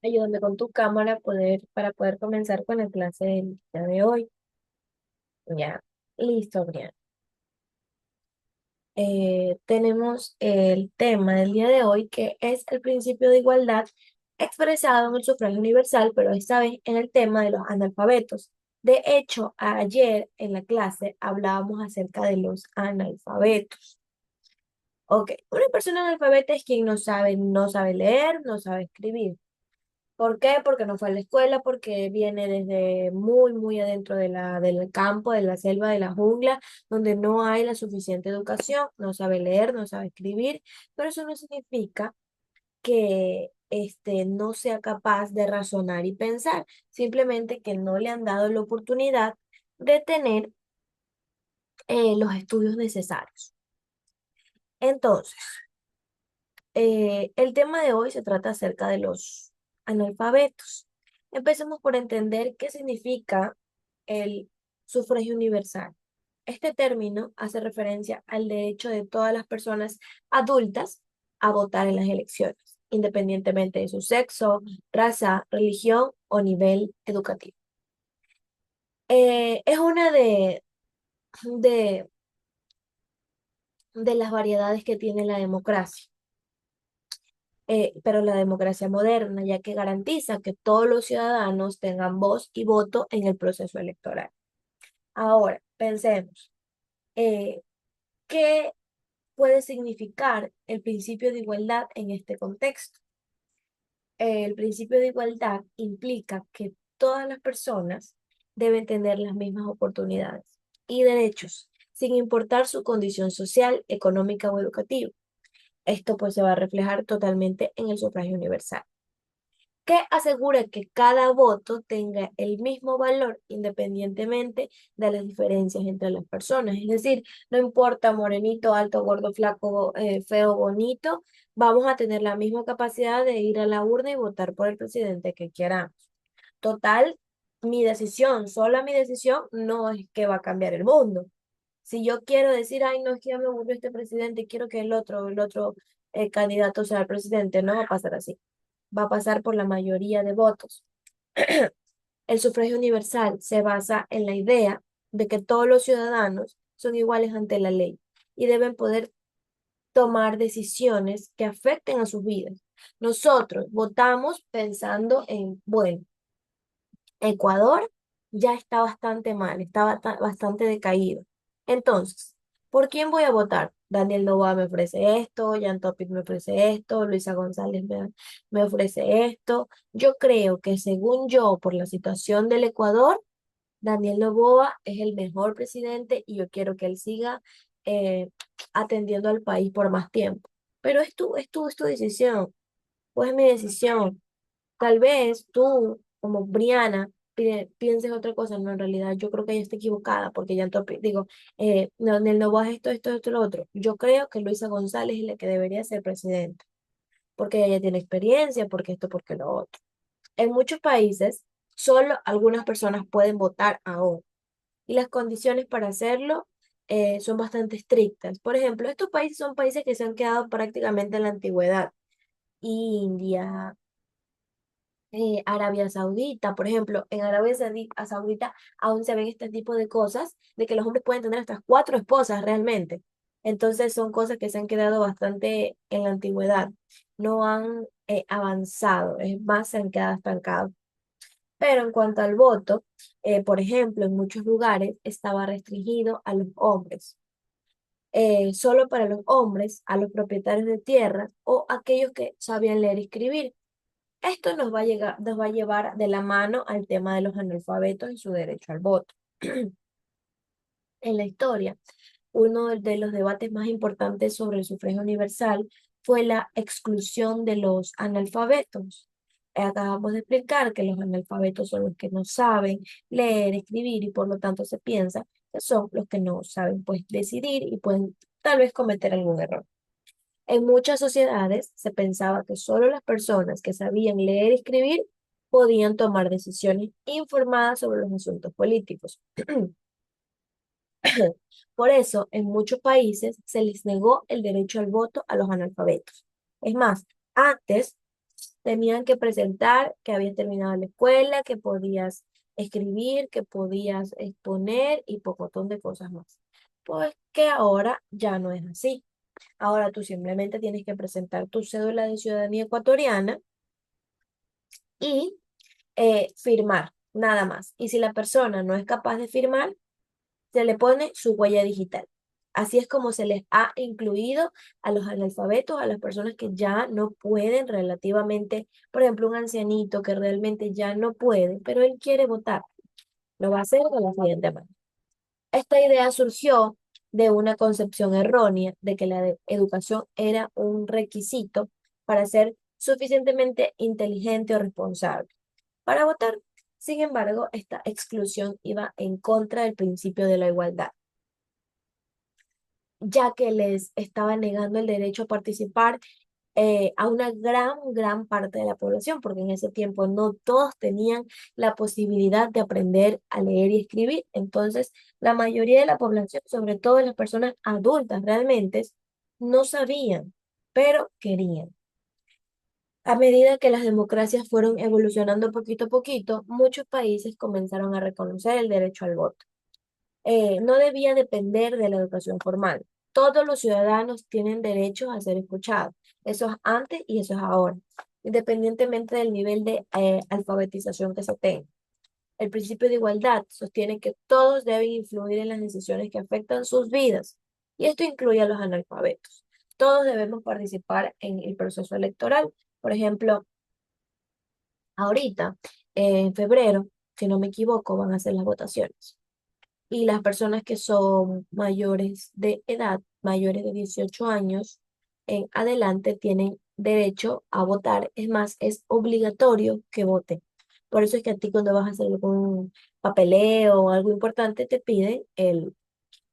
Ayúdame con tu cámara para poder comenzar con la clase del día de hoy. Ya, listo, Brian. Tenemos el tema del día de hoy, que es el principio de igualdad expresado en el sufragio universal, pero esta vez en el tema de los analfabetos. De hecho, ayer en la clase hablábamos acerca de los analfabetos. Ok, una persona analfabeta es quien no sabe leer, no sabe escribir. ¿Por qué? Porque no fue a la escuela, porque viene desde muy, muy adentro del campo, de la selva, de la jungla, donde no hay la suficiente educación, no sabe leer, no sabe escribir, pero eso no significa que no sea capaz de razonar y pensar, simplemente que no le han dado la oportunidad de tener los estudios necesarios. Entonces, el tema de hoy se trata acerca de los analfabetos. Empecemos por entender qué significa el sufragio universal. Este término hace referencia al derecho de todas las personas adultas a votar en las elecciones, independientemente de su sexo, raza, religión o nivel educativo. Es una de, de las variedades que tiene la democracia. Pero la democracia moderna, ya que garantiza que todos los ciudadanos tengan voz y voto en el proceso electoral. Ahora, pensemos, eh, ¿qué puede significar el principio de igualdad en este contexto? El principio de igualdad implica que todas las personas deben tener las mismas oportunidades y derechos, sin importar su condición social, económica o educativa. Esto pues se va a reflejar totalmente en el sufragio universal, que asegura que cada voto tenga el mismo valor independientemente de las diferencias entre las personas. Es decir, no importa morenito, alto, gordo, flaco, feo, bonito, vamos a tener la misma capacidad de ir a la urna y votar por el presidente que queramos. Total, mi decisión, sola mi decisión, no es que va a cambiar el mundo. Si yo quiero decir, ay, no, es que ya me aburrió este presidente, quiero que el otro candidato sea el presidente, no va a pasar así, va a pasar por la mayoría de votos. El sufragio universal se basa en la idea de que todos los ciudadanos son iguales ante la ley y deben poder tomar decisiones que afecten a sus vidas. Nosotros votamos pensando en, bueno, Ecuador ya está bastante mal, está bastante decaído. Entonces, ¿por quién voy a votar? Daniel Noboa me ofrece esto, Jan Topic me ofrece esto, Luisa González me ofrece esto. Yo creo que según yo, por la situación del Ecuador, Daniel Noboa es el mejor presidente y yo quiero que él siga eh, atendiendo al país por más tiempo. Pero es tu decisión, pues es mi decisión. Tal vez tú, como Briana, pienses otra cosa. No, en realidad yo creo que ella está equivocada, porque ya digo, no, en el no vas esto, lo otro. Yo creo que Luisa González es la que debería ser presidenta, porque ella tiene experiencia, porque esto, porque lo otro. En muchos países, solo algunas personas pueden votar aún, y las condiciones para hacerlo son bastante estrictas. Por ejemplo, estos países son países que se han quedado prácticamente en la antigüedad. India, Arabia Saudita, por ejemplo, en Saudita aún se ven este tipo de cosas, de que los hombres pueden tener hasta cuatro esposas realmente. Entonces son cosas que se han quedado bastante en la antigüedad, no han avanzado, es más, se han quedado estancados. Pero en cuanto al voto, por ejemplo, en muchos lugares estaba restringido a los hombres, solo para los hombres, a los propietarios de tierras o aquellos que sabían leer y escribir. Esto nos va a llevar de la mano al tema de los analfabetos y su derecho al voto. En la historia, uno de los debates más importantes sobre el sufragio universal fue la exclusión de los analfabetos. Acabamos de explicar que los analfabetos son los que no saben leer, escribir y por lo tanto se piensa que son los que no saben pues decidir y pueden tal vez cometer algún error. En muchas sociedades se pensaba que solo las personas que sabían leer y escribir podían tomar decisiones informadas sobre los asuntos políticos. Por eso, en muchos países se les negó el derecho al voto a los analfabetos. Es más, antes Tenían que presentar que habías terminado la escuela, que podías escribir, que podías exponer y pocotón de cosas más. Pues que ahora ya no es así. Ahora tú simplemente tienes que presentar tu cédula de ciudadanía ecuatoriana y firmar, nada más. Y si la persona no es capaz de firmar, se le pone su huella digital. Así es como se les ha incluido a los analfabetos, a las personas que ya no pueden relativamente, por ejemplo, un ancianito que realmente ya no puede, pero él quiere votar. Lo va a hacer de la siguiente manera. Esta idea surgió de una concepción errónea de que la educación era un requisito para ser suficientemente inteligente o responsable para votar. Sin embargo, esta exclusión iba en contra del principio de la igualdad, ya que les estaba negando el derecho a participar a una gran parte de la población, porque en ese tiempo no todos tenían la posibilidad de aprender a leer y escribir. Entonces, la mayoría de la población, sobre todo las personas adultas realmente, no sabían, pero querían. A medida que las democracias fueron evolucionando poquito a poquito, muchos países comenzaron a reconocer el derecho al voto. No debía depender de la educación formal. Todos los ciudadanos tienen derecho a ser escuchados. Eso es antes y eso es ahora, independientemente del nivel de alfabetización que se tenga. El principio de igualdad sostiene que todos deben influir en las decisiones que afectan sus vidas, y esto incluye a los analfabetos. Todos debemos participar en el proceso electoral. Por ejemplo, ahorita, en febrero, si no me equivoco, van a hacer las votaciones y las personas que son mayores de edad, mayores de 18 años en adelante, tienen derecho a votar. Es más, es obligatorio que voten. Por eso es que a ti cuando vas a hacer algún papeleo o algo importante te piden el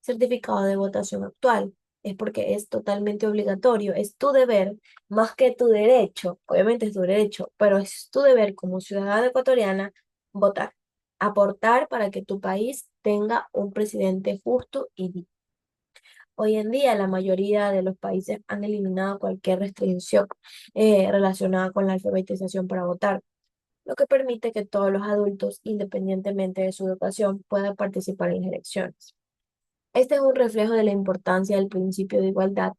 certificado de votación actual. Es porque es totalmente obligatorio, es tu deber más que tu derecho. Obviamente es tu derecho, pero es tu deber como ciudadana ecuatoriana votar, aportar para que tu país tenga un presidente justo y digno. Hoy en día la mayoría de los países han eliminado cualquier restricción relacionada con la alfabetización para votar, lo que permite que todos los adultos, independientemente de su educación, puedan participar en las elecciones. Este es un reflejo de la importancia del principio de igualdad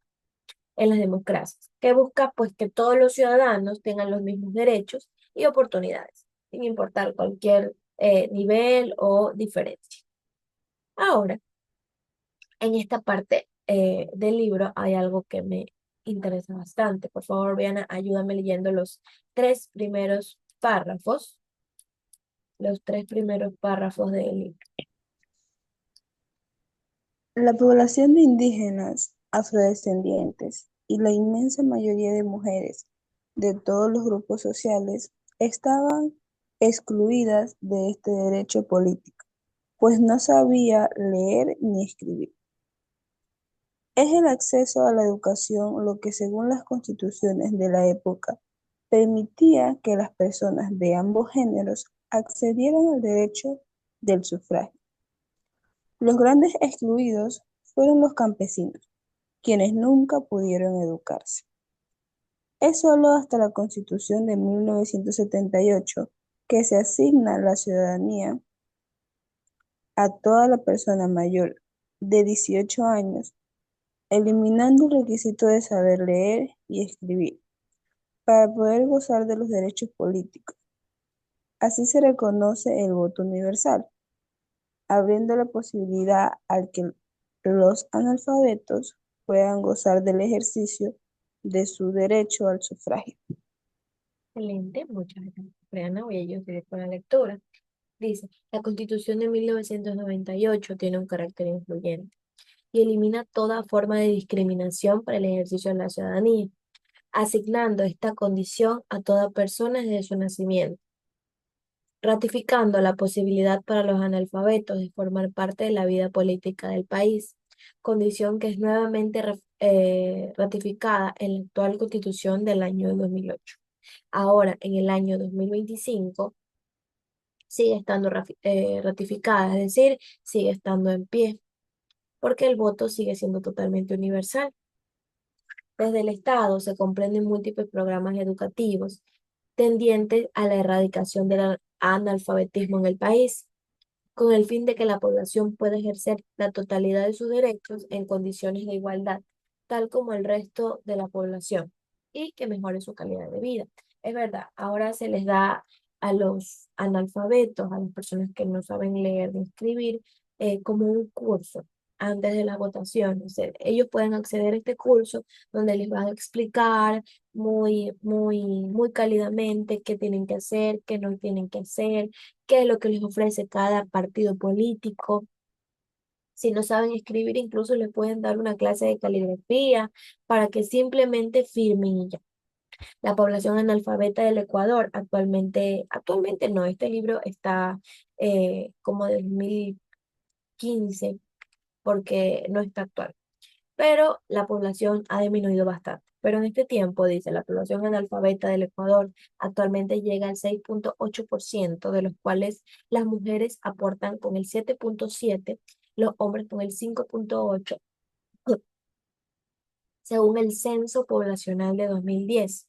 en las democracias, que busca pues que todos los ciudadanos tengan los mismos derechos y oportunidades, sin importar cualquier nivel o diferencia. Ahora, en esta parte del libro hay algo que me interesa bastante. Por favor, Viana, ayúdame leyendo los tres primeros párrafos del libro. La población de indígenas, afrodescendientes y la inmensa mayoría de mujeres de todos los grupos sociales estaban excluidas de este derecho político, pues no sabía leer ni escribir. Es el acceso a la educación lo que, según las constituciones de la época, permitía que las personas de ambos géneros accedieran al derecho del sufragio. Los grandes excluidos fueron los campesinos, quienes nunca pudieron educarse. Es solo hasta la Constitución de 1978 que se asigna la ciudadanía a toda la persona mayor de 18 años, eliminando el requisito de saber leer y escribir para poder gozar de los derechos políticos. Así se reconoce el voto universal, abriendo la posibilidad al que los analfabetos puedan gozar del ejercicio de su derecho al sufragio. Excelente, muchas gracias, Briana. Voy a ir directo con la lectura. Dice, la Constitución de 1998 tiene un carácter influyente y elimina toda forma de discriminación para el ejercicio de la ciudadanía, asignando esta condición a toda persona desde su nacimiento, ratificando la posibilidad para los analfabetos de formar parte de la vida política del país, condición que es nuevamente ratificada en la actual Constitución del año 2008. Ahora, en el año 2025, sigue estando ratificada, es decir, sigue estando en pie, porque el voto sigue siendo totalmente universal. Desde el Estado se comprenden múltiples programas educativos tendientes a la erradicación del analfabetismo en el país, con el fin de que la población pueda ejercer la totalidad de sus derechos en condiciones de igualdad, tal como el resto de la población, y que mejore su calidad de vida. Es verdad, ahora se les da a los analfabetos, a las personas que no saben leer ni escribir, como un curso antes de las votaciones. Ellos pueden acceder a este curso donde les van a explicar muy cálidamente qué tienen que hacer, qué no tienen que hacer, qué es lo que les ofrece cada partido político. Si no saben escribir, incluso les pueden dar una clase de caligrafía para que simplemente firmen y ya. La población analfabeta del Ecuador actualmente no, este libro está como de 2015 porque no está actual, pero la población ha disminuido bastante. Pero en este tiempo, dice, la población analfabeta del Ecuador actualmente llega al 6,8%, de los cuales las mujeres aportan con el 7,7%, los hombres con el 5,8%, según el Censo Poblacional de 2010.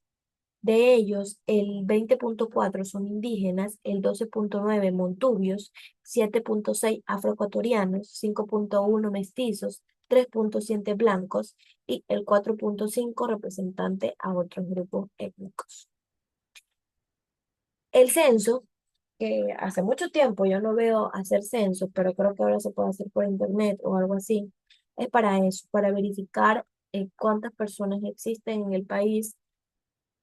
De ellos, el 20,4 son indígenas, el 12,9 montubios, 7,6 afroecuatorianos, 5,1 mestizos, 3,7 blancos y el 4,5 representante a otros grupos étnicos. El censo, que hace mucho tiempo yo no veo hacer censos, pero creo que ahora se puede hacer por internet o algo así, es para eso, para verificar cuántas personas existen en el país,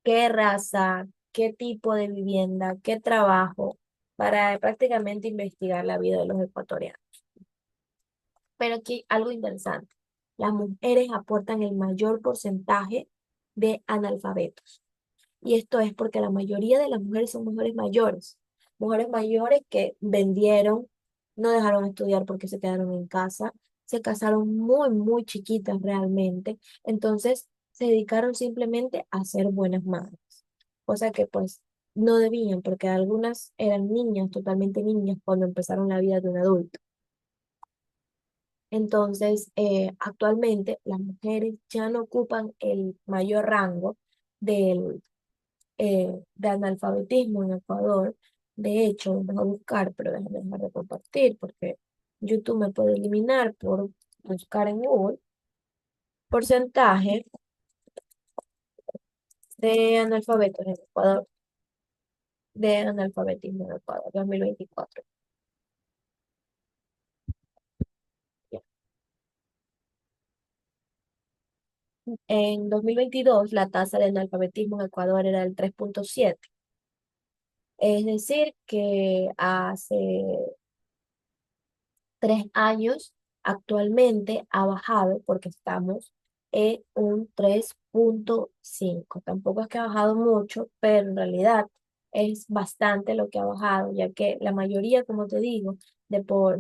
qué raza, qué tipo de vivienda, qué trabajo, para prácticamente investigar la vida de los ecuatorianos. Pero aquí algo interesante, las mujeres aportan el mayor porcentaje de analfabetos. Y esto es porque la mayoría de las mujeres son mujeres mayores que vendieron, no dejaron estudiar porque se quedaron en casa, se casaron muy chiquitas realmente, entonces se dedicaron simplemente a ser buenas madres, cosa que pues no debían porque algunas eran niñas, totalmente niñas, cuando empezaron la vida de un adulto. Entonces, actualmente las mujeres ya no ocupan el mayor rango de analfabetismo en Ecuador. De hecho, vamos a buscar, pero déjame dejar de compartir porque YouTube me puede eliminar por buscar en Google porcentaje de analfabetos en Ecuador, de analfabetismo en Ecuador 2024. Ya. En 2022 la tasa de analfabetismo en Ecuador era del 3,7. Es decir, que hace 3 años, actualmente ha bajado porque estamos en un 3,5. Tampoco es que ha bajado mucho, pero en realidad es bastante lo que ha bajado, ya que la mayoría, como te digo, de por